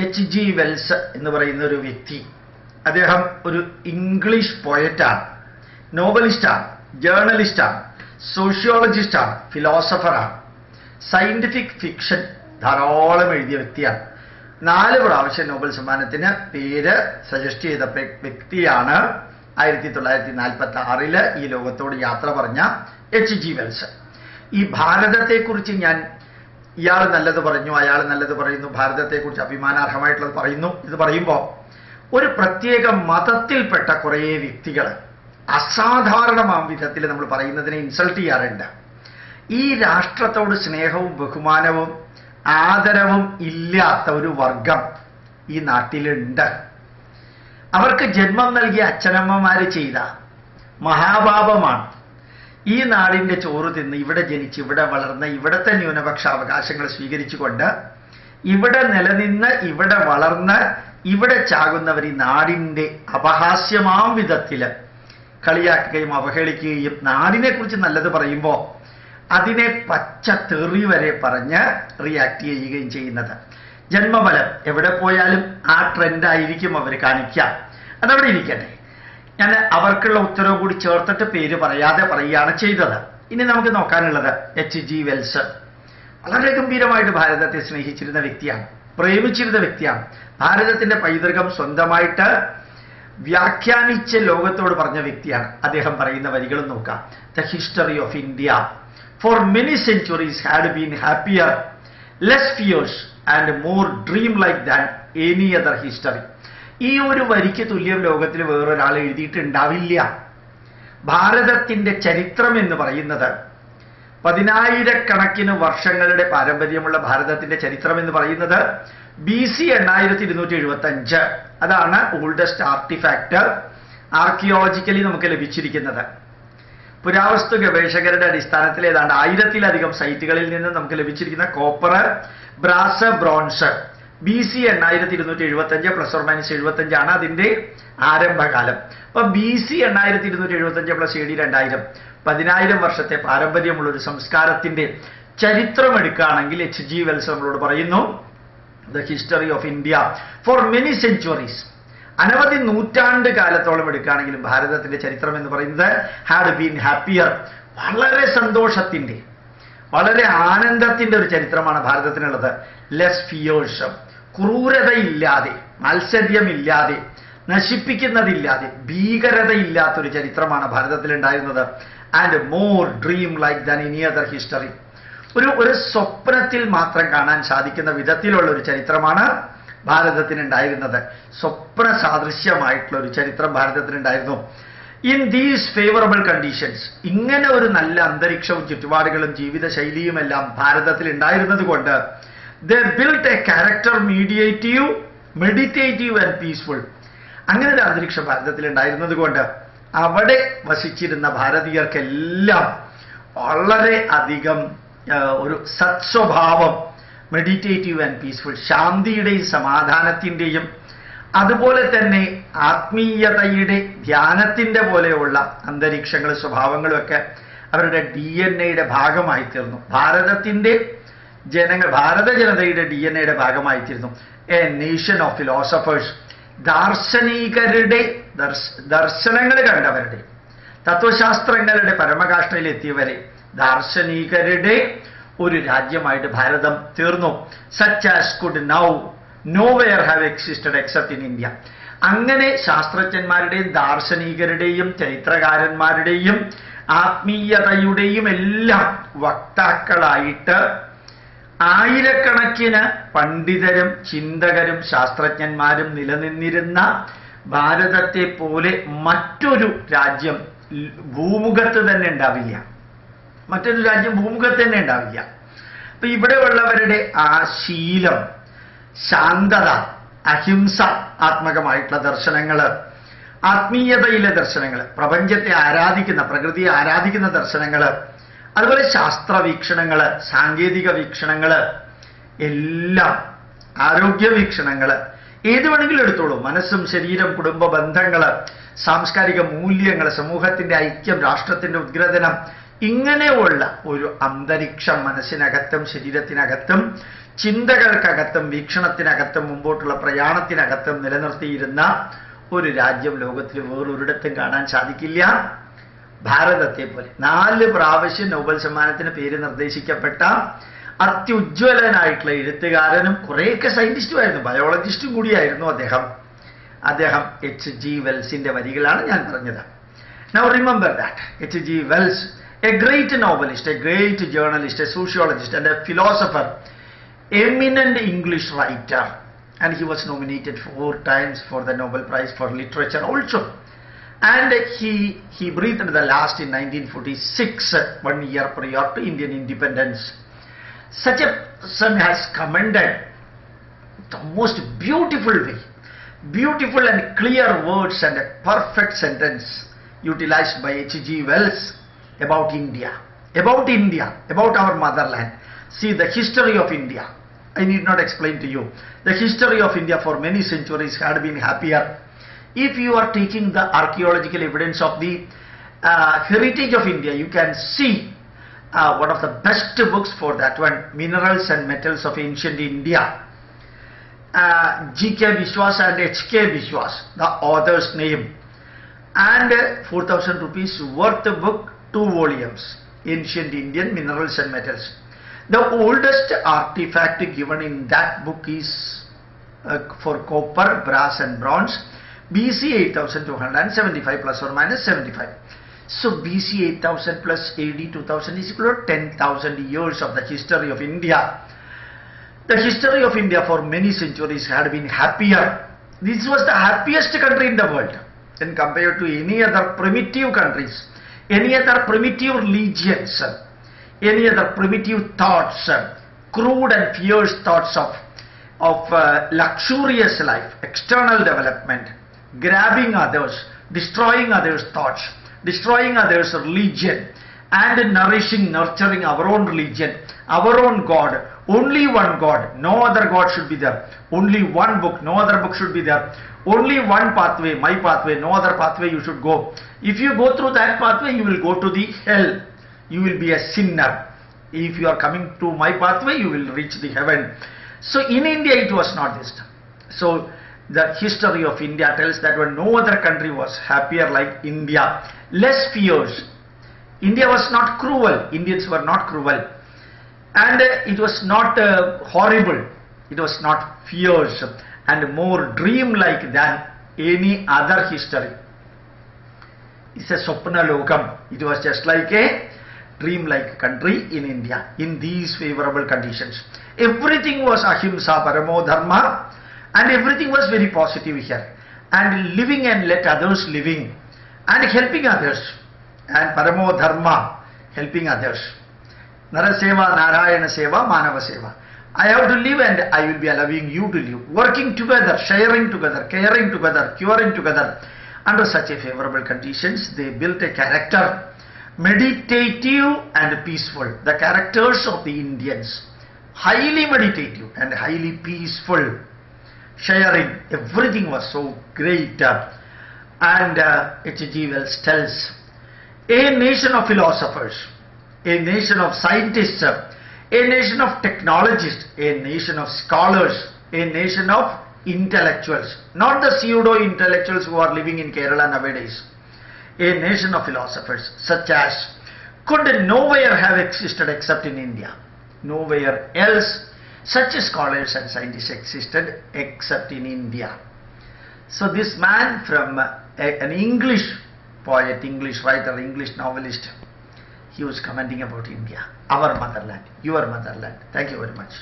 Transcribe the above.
H.G. Wells എന്ന് പറയുന്ന ഒരു വ്യക്തി, അദ്ദേഹം ഒരു ഇംഗ്ലീഷ് പോയറ്റാണ്, നോവലിസ്റ്റാണ്, ജേർണലിസ്റ്റാണ്, സോഷ്യോളജിസ്റ്റാണ്, ഫിലോസഫറാണ്, സയന്റിഫിക് ഫിക്ഷൻ ധാരാളം എഴുതിയ വ്യക്തിയാണ്. 4 പ്രാവശ്യം നോബൽ സമ്മാനത്തിന് പേര് സജസ്റ്റ് ചെയ്ത വ്യക്തിയാണ് 1946 ഈ ലോകത്തോട് യാത്ര പറഞ്ഞ H.G. വെൽസ്. ഈ ഭാരതത്തെക്കുറിച്ച് ഞാൻ ഇയാൾ നല്ലത് പറഞ്ഞു, അയാൾ നല്ലത് പറയുന്നു, ഭാരതത്തെക്കുറിച്ച് അഭിമാനാർഹമായിട്ടുള്ളത് പറയുന്നു, ഇത് പറയുമ്പോൾ ഒരു പ്രത്യേക മതത്തിൽപ്പെട്ട കുറേ വ്യക്തികൾ അസാധാരണമാം വിധത്തിൽ നമ്മൾ പറയുന്നതിനെ ഇൻസൾട്ട് ചെയ്യാറുണ്ട്. ഈ രാഷ്ട്രത്തോട് സ്നേഹവും ബഹുമാനവും ആദരവും ഇല്ലാത്ത ഒരു വർഗം ഈ നാട്ടിലുണ്ട്. അവർക്ക് ജന്മം നൽകിയ അച്ഛനമ്മമാര് ചെയ്ത മഹാപാപമാണ് ഈ നാടിന്റെ ചോറ് തിന്ന് ഇവിടെ ജനിച്ച് ഇവിടെ വളർന്ന് ഇവിടുത്തെ ന്യൂനപക്ഷ അവകാശങ്ങൾ സ്വീകരിച്ചുകൊണ്ട് ഇവിടെ നിലനിന്ന് ഇവിടെ വളർന്ന് ഇവിടെ ചാകുന്നവർ ഈ നാടിന്റെ അപഹാസ്യമാം വിധത്തില് കളിയാക്കുകയും അവഹേളിക്കുകയും നാടിനെ കുറിച്ച് നല്ലത് പറയുമ്പോൾ അതിനെ പച്ച തെറി വരെ പറഞ്ഞ് റിയാക്ട് ചെയ്യുകയും ചെയ്യുന്നത്. ജന്മഫലം എവിടെ പോയാലും ആ ട്രെൻഡായിരിക്കും അവർ കാണിക്കുക. അതവിടെ ഇരിക്കട്ടെ. ഞാൻ അവർക്കുള്ള ഉത്തരവ് കൂടി ചേർത്തിട്ട് പേര് പറയാതെ പറയുകയാണ് ചെയ്തത്. ഇനി നമുക്ക് നോക്കാനുള്ളത് H.G. വെൽസ് വളരെ ഗംഭീരമായിട്ട് ഭാരതത്തെ സ്നേഹിച്ചിരുന്ന വ്യക്തിയാണ്, പ്രേമിച്ചിരുന്ന വ്യക്തിയാണ്. ഭാരതത്തിന്റെ പൈതൃകം സ്വന്തമായിട്ട് വ്യാഖ്യാനിച്ച് ലോകത്തോട് പറഞ്ഞ വ്യക്തിയാണ്. അദ്ദേഹം പറയുന്ന വരികളും നോക്കാം. The history of India for many centuries had been happier, less fierce and more dream-like than any other history. ഈ ഒരു വരിക്ക് തുല്യം ലോകത്തിൽ വേറൊരാൾ എഴുതിയിട്ടുണ്ടാവില്ല. ഭാരതത്തിന്റെ ചരിത്രം എന്ന് പറയുന്നത് 10,000 വർഷങ്ങളുടെ പാരമ്പര്യമുള്ള ഭാരതത്തിന്റെ ചരിത്രം എന്ന് പറയുന്നത് BC 8275 അതാണ് ഓൾഡസ്റ്റ് ആർട്ടിഫാക്ട് ആർക്കിയോളജിക്കലി നമുക്ക് ലഭിച്ചിരിക്കുന്നത്. പുരാവസ്തു ഗവേഷകരുടെ അടിസ്ഥാനത്തിൽ ഏതാണ്ട് 1000-ലധികം സൈറ്റുകളിൽ നിന്ന് നമുക്ക് ലഭിച്ചിരിക്കുന്ന കോപ്പർ, ബ്രാസ്, ബ്രോൺസ് BC 8275 ±75 ആണ് അതിന്റെ ആരംഭകാലം. അപ്പൊ BC 8275 AD 2000 10,000 വർഷത്തെ പാരമ്പര്യമുള്ള ഒരു സംസ്കാരത്തിന്റെ ചരിത്രം എടുക്കുകയാണെങ്കിൽ H.G. വെൽസ് നമ്മളോട് പറയുന്നു the history of India for many centuries, അനവധി നൂറ്റാണ്ട് കാലത്തോളം എടുക്കുകയാണെങ്കിലും ഭാരതത്തിന്റെ ചരിത്രം എന്ന് പറയുന്നത് ഹാഡ് ബീൻ ഹാപ്പിയർ, വളരെ സന്തോഷത്തിന്റെ വളരെ ആനന്ദത്തിന്റെ ഒരു ചരിത്രമാണ് ഭാരതത്തിനുള്ളത്. ലെസ് ഫിയേഴ്സ്, ക്രൂരതയില്ലാതെ, മത്സര്യമില്ലാതെ, നശിപ്പിക്കുന്നതില്ലാതെ, ഭീകരതയില്ലാത്തൊരു ചരിത്രമാണ് ഭാരതത്തിലുണ്ടായിരുന്നത്. And more dream like than any other history, ഒരു സ്വപ്നത്തിൽ മാത്രം കാണാൻ സാധിക്കുന്ന വിധത്തിലുള്ള ഒരു ചരിത്രമാണ് ഭാരതത്തിനുണ്ടായിരുന്നത്. സ്വപ്ന സാദൃശ്യമായിട്ടുള്ള ഒരു ചരിത്രം ഭാരതത്തിനുണ്ടായിരുന്നു. ഇൻ ദീസ് ഫേവറബിൾ കണ്ടീഷൻസ്, ഇങ്ങനെ ഒരു നല്ല അന്തരീക്ഷവും ചുറ്റുപാടുകളും ജീവിതശൈലിയും എല്ലാം ഭാരതത്തിൽ ഉണ്ടായിരുന്നത് കൊണ്ട് they built a character meditative and peaceful. അങ്ങനെ ഒരു അന്തരീക്ഷം ഭാരതത്തിൽ ഉണ്ടായിരുന്നത് കൊണ്ട് അവിടെ വസിച്ചിരുന്ന ഭാരതീയർക്കെല്ലാം വളരെ അധികം ഒരു സത്സ്വഭാവം, മെഡിറ്റേറ്റീവ് ആൻഡ് പീസ്ഫുൾ, ശാന്തിയുടെയും സമാധാനത്തിൻ്റെയും അതുപോലെ തന്നെ ആത്മീയതയുടെ ധ്യാനത്തിൻ്റെ പോലെയുള്ള അന്തരീക്ഷങ്ങളും സ്വഭാവങ്ങളും ഒക്കെ അവരുടെ DNA ഭാഗമായി തീർന്നു. ഭാരതത്തിന്റെ ഭാരത ജനതയുടെ DNA ഭാഗമായി തീർന്നു. എ നേഷൻ ഓഫ് ഫിലോസഫേഴ്സ്, ദാർശനികരുടെ ദർശനങ്ങൾ കണ്ടവരുടെ, തത്വശാസ്ത്രങ്ങളുടെ പരമകാഷ്ഠയിലെത്തിയവരെ, ദാർശനികരുടെ ഒരു രാജ്യമായിട്ട് ഭാരതം തീർന്നു. Such as could now nowhere have existed except in India. അങ്ങനെ ശാസ്ത്രജ്ഞന്മാരുടെയും ദാർശനികരുടെയും ചരിത്രകാരന്മാരുടെയും ആത്മീയതയുടെയും എല്ലാം വക്താക്കളായിട്ട് ആയിരക്കണക്കിന് പണ്ഡിതരും ചിന്തകരും ശാസ്ത്രജ്ഞന്മാരും നിലനിന്നിരുന്ന ഭാരതത്തെ പോലെ മറ്റൊരു രാജ്യം ഭൂമുഖത്ത് തന്നെ ഉണ്ടാവില്ല. മറ്റൊരു രാജ്യം ഭൂമുഖത്ത് തന്നെ ഉണ്ടാവില്ല. അപ്പൊ ഇവിടെ ഉള്ളവരുടെ ആ ശീലം, ശാന്തത, അഹിംസ ആത്മകമായിട്ടുള്ള ദർശനങ്ങള്, ആത്മീയതയിലെ ദർശനങ്ങൾ, പ്രപഞ്ചത്തെ ആരാധിക്കുന്ന, പ്രകൃതിയെ ആരാധിക്കുന്ന ദർശനങ്ങള്, അതുപോലെ ശാസ്ത്രവീക്ഷണങ്ങള്, സാങ്കേതിക വീക്ഷണങ്ങള്, എല്ലാം ആരോഗ്യ വീക്ഷണങ്ങള്, ഏത് വേണമെങ്കിലും എടുത്തോളൂ. മനസ്സും ശരീരം, കുടുംബ ബന്ധങ്ങള്, സാംസ്കാരിക മൂല്യങ്ങൾ, സമൂഹത്തിന്റെ ഐക്യം, രാഷ്ട്രത്തിന്റെ ഉദ്ഗ്രഥനം, ഇങ്ങനെയുള്ള ഒരു അന്തരീക്ഷം മനസ്സിനകത്തും ശരീരത്തിനകത്തും ചിന്തകൾക്കകത്തും വീക്ഷണത്തിനകത്തും മുമ്പോട്ടുള്ള പ്രയാണത്തിനകത്തും നിലനിർത്തിയിരുന്ന ഒരു രാജ്യം ലോകത്തിൽ വേറൊരിടത്തും കാണാൻ സാധിക്കില്ല ഭാരതത്തെ പോലെ. 4 പ്രാവശ്യം നോബൽ സമ്മാനത്തിന് പേര് നിർദ്ദേശിക്കപ്പെട്ട അത്യുജ്വലനായിട്ടുള്ള എഴുത്തുകാരനും കുറേയൊക്കെ സയന്റിസ്റ്റും ആയിരുന്നു, ബയോളജിസ്റ്റും കൂടിയായിരുന്നു അദ്ദേഹം. H.G. വെൽസിന്റെ വരികളാണ് ഞാൻ പറഞ്ഞത്. Now remember that H.G. Wells, a great novelist, a great journalist, a sociologist and a philosopher, eminent English writer, and he was nominated 4 times for the Nobel Prize for Literature also. And he breathed the last in 1946, 1 year prior to Indian independence. Such a person has commended the most beautiful way, beautiful and clear words and a perfect sentence utilized by H.G. Wells about India, about our motherland. See the history of India. I need not explain to you. The history of India for many centuries had been happier. If you are taking the archaeological evidence of the heritage of India, you can see one of the best books for that one, Minerals and Metals of Ancient India. G.K. Biswas and H.K. Biswas, the author's name. And 4,000 rupees worth the book, 2 volumes, Ancient Indian Minerals and Metals. The oldest artifact given in that book is for copper, brass and bronze, BC 8275 plus or minus 75. So BC 8000 plus AD 2000 is equal to 10,000 years of the history of India. The history of India for many centuries had been happier. This was the happiest country in the world when compared to any other primitive countries, any other primitive religions, any other primitive thoughts, crude and fierce thoughts of luxurious life, external development, grabbing others, destroying others' thoughts, destroying others' religion, and nourishing, nurturing our own religion, our own God. Only one God, no other God should be there. Only one book, no other book should be there. Only one pathway, my pathway, no other pathway you should go. If you go through that pathway, you will go to the hell. You will be a sinner. If you are coming to my pathway, you will reach the heaven. So in India it was not this. So the history of India tells that when no other country was happier like India, less fears. India was not cruel. Indians were not cruel. And it was not horrible. It was not fierce and more dream-like than any other history. It's a Swapna Lokam. It was just like a dream-like country in India in these favorable conditions. Everything was ahimsa, paramo dharma, and everything was very positive here. And living and let others living, and helping others, and paramo dharma, helping others. Naraseva, Narayana Seva, Manava Seva. I have to live and I will be allowing you to live. Working together, sharing together, caring together, curing together. Under such a favorable conditions, they built a character, meditative and peaceful. The characters of the Indians, highly meditative and highly peaceful. Sharing, everything was so great. And H.G. Wells tells, a nation of philosophers, a nation of scientists, a nation of technologists, a nation of scholars, a nation of intellectuals, not the pseudo-intellectuals who are living in Kerala nowadays. A nation of philosophers such as could nowhere have existed except in India. Nowhere else such scholars and scientists existed except in India. So this man from an English poet, English writer, English novelist, he was commenting about India, our motherland, your motherland. Thank you very much.